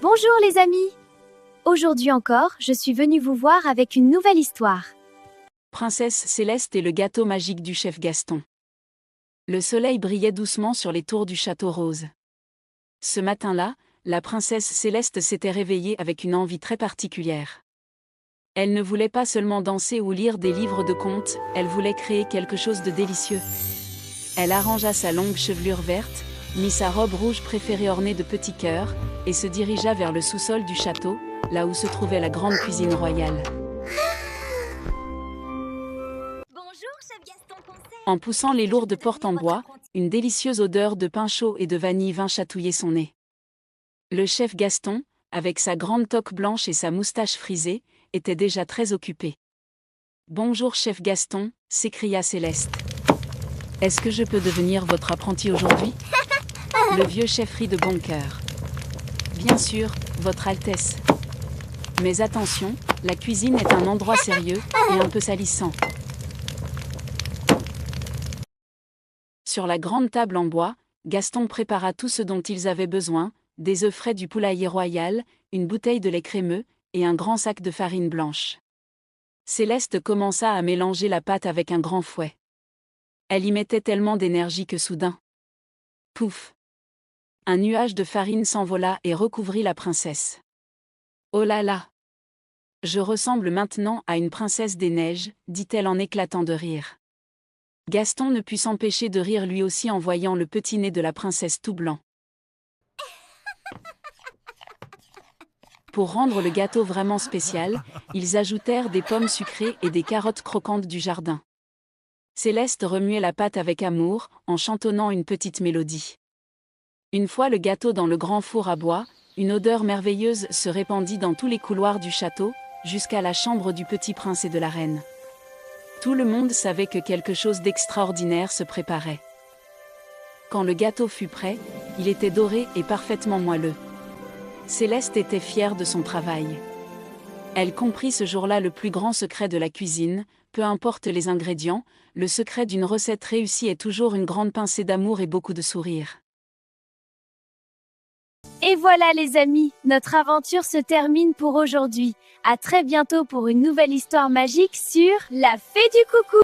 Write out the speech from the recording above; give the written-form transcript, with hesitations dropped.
Bonjour les amis! Aujourd'hui encore, je suis venue vous voir avec une nouvelle histoire. Princesse Céleste et le gâteau magique du chef Gaston. Le soleil brillait doucement sur les tours du château rose. Ce matin-là, la princesse Céleste s'était réveillée avec une envie très particulière. Elle ne voulait pas seulement danser ou lire des livres de contes, elle voulait créer quelque chose de délicieux. Elle arrangea sa longue chevelure verte, mit sa robe rouge préférée ornée de petits cœurs, et se dirigea vers le sous-sol du château, là où se trouvait la grande cuisine royale. Bonjour, chef Gaston Conseil. En poussant les lourdes portes en bois, une délicieuse odeur de pain chaud et de vanille vint chatouiller son nez. Le chef Gaston, avec sa grande toque blanche et sa moustache frisée, était déjà très occupé. « Bonjour chef Gaston », s'écria Céleste. « Est-ce que je peux devenir votre apprenti aujourd'hui ?» Le vieux chef rit de bon cœur. « Bien sûr, votre Altesse. Mais attention, la cuisine est un endroit sérieux et un peu salissant. » Sur la grande table en bois, Gaston prépara tout ce dont ils avaient besoin, des œufs frais du poulailler royal, une bouteille de lait crémeux, et un grand sac de farine blanche. Céleste commença à mélanger la pâte avec un grand fouet. Elle y mettait tellement d'énergie que soudain... Pouf! Un nuage de farine s'envola et recouvrit la princesse. Oh là là! Je ressemble maintenant à une princesse des neiges, dit-elle en éclatant de rire. Gaston ne put s'empêcher de rire lui aussi en voyant le petit nez de la princesse tout blanc. Pour rendre le gâteau vraiment spécial, ils ajoutèrent des pommes sucrées et des carottes croquantes du jardin. Céleste remuait la pâte avec amour, en chantonnant une petite mélodie. Une fois le gâteau dans le grand four à bois, une odeur merveilleuse se répandit dans tous les couloirs du château, jusqu'à la chambre du petit prince et de la reine. Tout le monde savait que quelque chose d'extraordinaire se préparait. Quand le gâteau fut prêt, il était doré et parfaitement moelleux. Céleste était fière de son travail. Elle comprit ce jour-là le plus grand secret de la cuisine, peu importe les ingrédients, le secret d'une recette réussie est toujours une grande pincée d'amour et beaucoup de sourires. Et voilà les amis, notre aventure se termine pour aujourd'hui. À très bientôt pour une nouvelle histoire magique sur La Fée du Coucou.